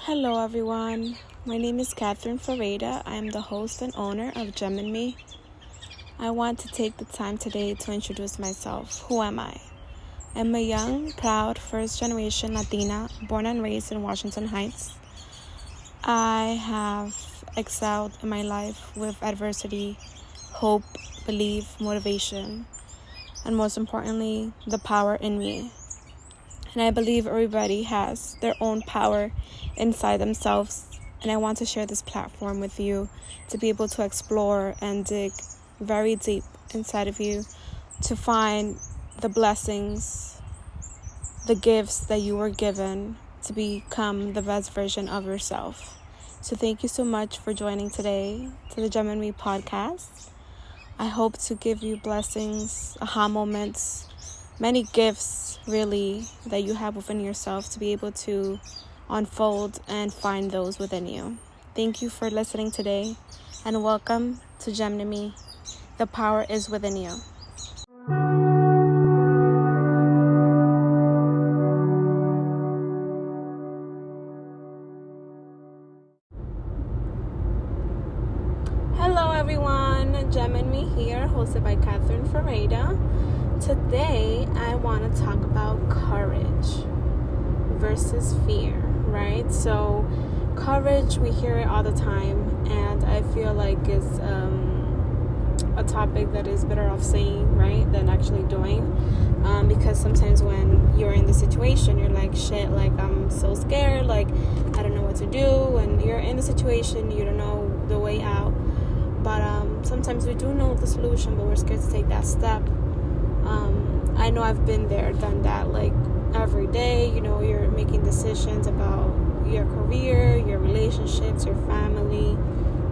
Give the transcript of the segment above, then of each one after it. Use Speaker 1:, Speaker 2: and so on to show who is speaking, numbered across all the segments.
Speaker 1: Hello everyone, my name is Catherine Ferreira. I am the host and owner of Gem and Me. I want to take the time today to introduce myself. Who am I? I'm a young, proud, first-generation Latina, born and raised in Washington Heights. I have excelled in my life with adversity, hope, belief, motivation, and most importantly, the power in me. And I believe everybody has their own power inside themselves. And I want to share this platform with you to be able to explore and dig very deep inside of you to find the blessings, the gifts that you were given to become the best version of yourself. So thank you so much for joining today to the Gem and Me podcast. I hope to give you blessings, aha moments, many gifts really that you have within yourself to be able to unfold and find those within you. Thank you for listening today and welcome to Gem and Me. The power is within you. Hello everyone, Gem and Me here, hosted by Catherine Ferreira. Today I want to talk about courage versus fear, right? So courage, we hear it all the time, and I feel like it's a topic that is better off saying, right, than actually doing, because sometimes when you're in the situation, you're like, shit, like I'm so scared, like I don't know what to do, and you're in the situation, you don't know the way out, but sometimes we do know the solution, but we're scared to take that step. I know I've been there, done that, like every day, you're making decisions about your career, your relationships, your family,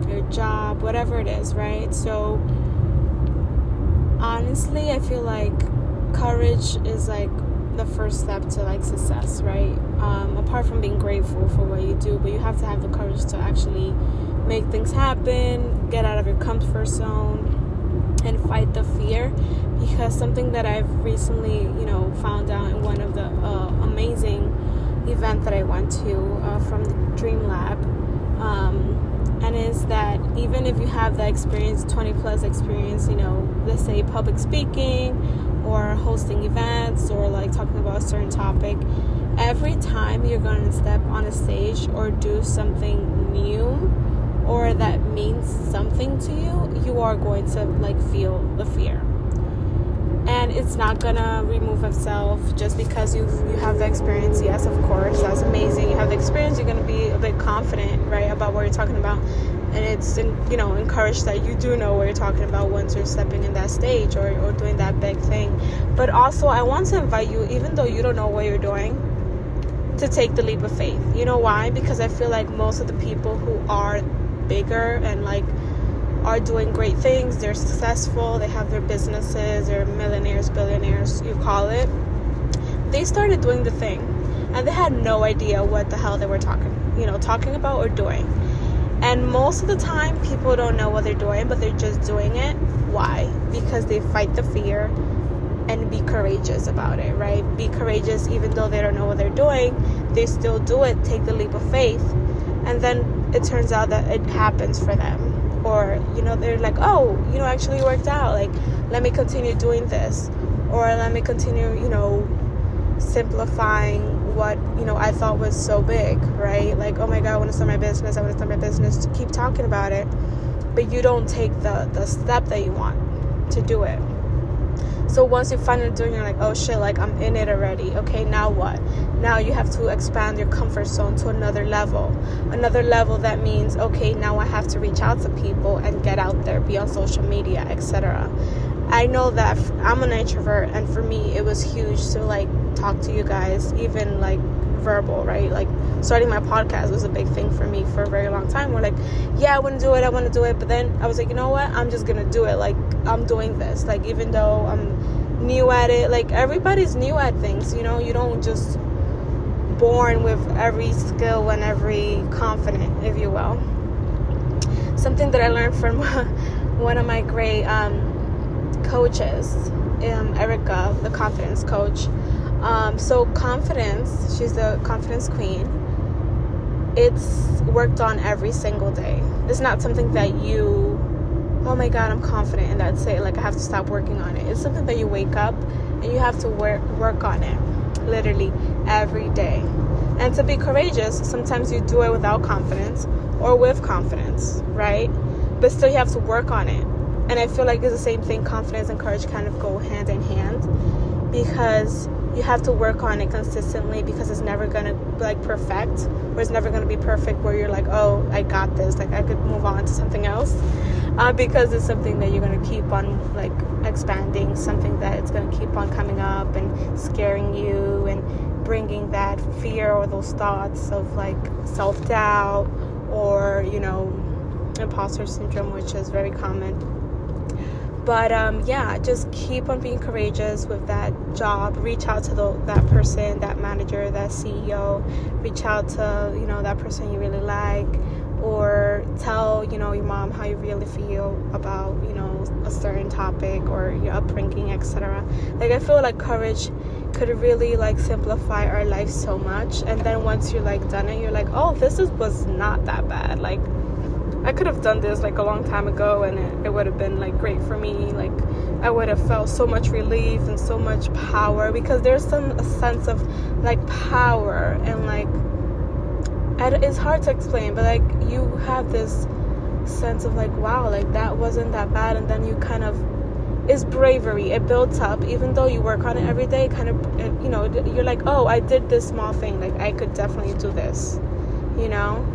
Speaker 1: your job, whatever it is, right? So honestly, I feel like courage is like the first step to like success, right? Apart from being grateful for what you do, but you have to have the courage to actually make things happen, get out of your comfort zone, and fight the fear. Because something that I've recently, found out in one of the amazing event that I went to from the Dream Lab, and is that even if you have that experience, 20 plus experience, let's say public speaking or hosting events or like talking about a certain topic, every time you're going to step on a stage or do something new or that means something to you, you are going to like feel the fear. And it's not gonna remove itself just because you have the experience. Yes, of course, that's amazing. You have the experience, you're gonna be a bit confident, right, about what you're talking about. And it's, encouraged that you do know what you're talking about once you're stepping in that stage or doing that big thing. But also, I want to invite you, even though you don't know what you're doing, to take the leap of faith. You know why? Because I feel like most of the people who are bigger and like are doing great things, they're successful, they have their businesses, they're millionaires, billionaires, you call it, they started doing the thing and they had no idea what the hell they were talking about or doing. And most of the time people don't know what they're doing, but they're just doing it. Why? Because they fight the fear and be courageous about it, right? Be courageous even though they don't know what they're doing, they still do it, take the leap of faith, and then it turns out that it happens for them. Or, they're like, oh, actually it worked out. Like, let me continue doing this. Or let me continue, simplifying what, I thought was so big, right? Like, oh my God, I want to start my business. To keep talking about it. But you don't take the step that you want to do it. So once you finally do it, you're like, oh shit, like I'm in it already. Okay, now what? Now you have to expand your comfort zone to another level. Another level that means, okay, now I have to reach out to people and get out there, be on social media, etc. I know that I'm an introvert, and for me, it was huge to like talk to you guys, even like verbal, right? Like starting my podcast was a big thing for me for a very long time. We're like, yeah, I want to do it. But then I was like, you know what? I'm just going to do it. Like, I'm doing this. Like, even though I'm new at it, like everybody's new at things, you don't just born with every skill and every confidence, if you will. Something that I learned from one of my great coaches, Erica, the confidence coach. So confidence, she's the confidence queen. it's worked on every single day. It's not something that you, oh my God, I'm confident and that's it, like I have to stop working on it. It's something that you wake up and you have to work on it literally every day. And to be courageous, sometimes you do it without confidence or with confidence, right? But still you have to work on it. And I feel like it's the same thing. Confidence and courage kind of go hand in hand, because you have to work on it consistently, because it's never going to be like perfect, or it's never going to be perfect where you're like, oh, I got this, like I could move on to something else, because it's something that you're going to keep on like expanding, something that it's going to keep on coming up and scaring you and bringing that fear or those thoughts of like self-doubt or, you know, imposter syndrome, which is very common. But just keep on being courageous with that job. Reach out to that person, that manager, that CEO. Reach out to, you know, that person you really like, or tell, you know, your mom how you really feel about, you know, a certain topic or your upbringing, etc. Like, I feel like courage could really like simplify our life so much. And then once you're like done it, you're like, oh, was not that bad. Like, I could have done this like a long time ago, and it would have been like great for me. Like, I would have felt so much relief and so much power, because there's a sense of like power, and like it's hard to explain, but like you have this sense of like, wow, like that wasn't that bad. And then you kind of, it's bravery, it builds up. Even though you work on it every day, kind of, you know, you're like, oh, I did this small thing, like I could definitely do this, you know.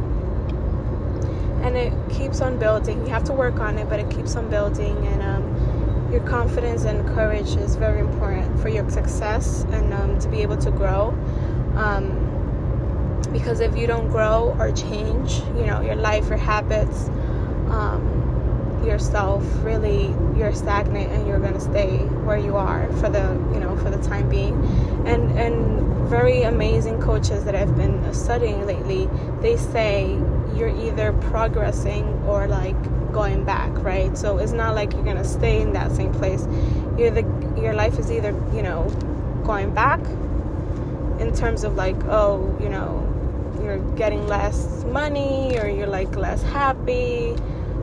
Speaker 1: And it keeps on building. You have to work on it, but it keeps on building. And your confidence and courage is very important for your success and to be able to grow. Because if you don't grow or change, you know, your life, your habits, yourself, really, you're stagnant and you're going to stay where you are for the time being. And very amazing coaches that I've been studying lately, they say you're either progressing or like going back, right? So it's not like you're going to stay in that same place. Your life is either, you know, going back in terms of like, oh, you know, you're getting less money, or you're like less happy.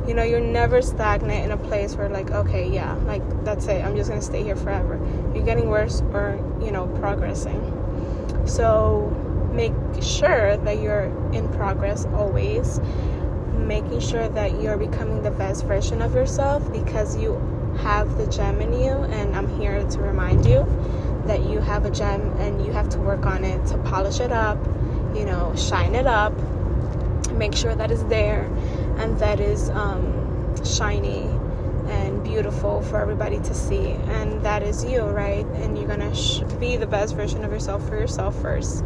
Speaker 1: You know, you're never stagnant in a place where like, okay, yeah, like that's it, I'm just gonna stay here forever. You're getting worse or, you know, progressing. So make sure that you're in progress always, making sure that you're becoming the best version of yourself, because you have the gem in you. And I'm here to remind you that you have a gem, and you have to work on it to polish it up, you know, shine it up, make sure that it's there and that is shiny and beautiful for everybody to see. And that is you, right? And you're gonna be the best version of yourself for yourself first,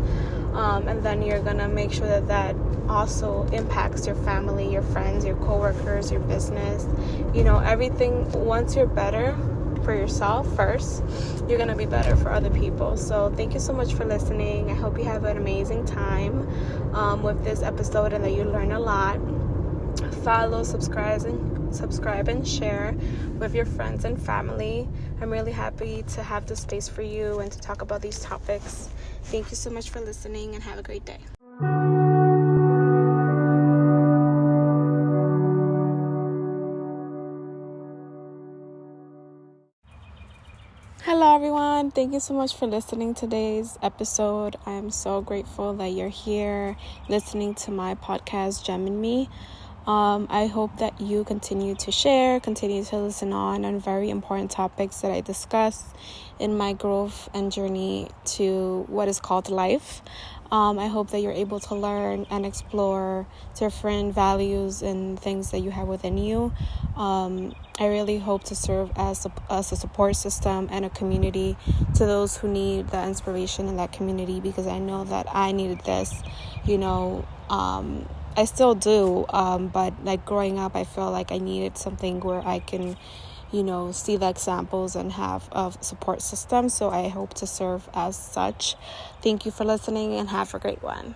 Speaker 1: and then you're gonna make sure that also impacts your family, your friends, your coworkers, your business, you know, everything. Once you're better for yourself first, you're gonna be better for other people. So thank you so much for listening. I hope you have an amazing time with this episode, and that you learn a lot. Follow, subscribe and share with your friends and family. I'm really happy to have this space for you and to talk about these topics. Thank you so much for listening, and have a great day. Hello everyone, thank you so much for listening to today's episode. I am so grateful that you're here listening to my podcast, Gem in Me. I hope that you continue to listen on very important topics that I discuss in my growth and journey to what is called life. I hope that you're able to learn and explore different values and things that you have within you. I really hope to serve as a support system and a community to those who need that inspiration in that community, because I know that I needed this, you know. I still do, but like growing up, I feel like I needed something where I can, you know, see the examples and have a support system. So I hope to serve as such. Thank you for listening, and have a great one.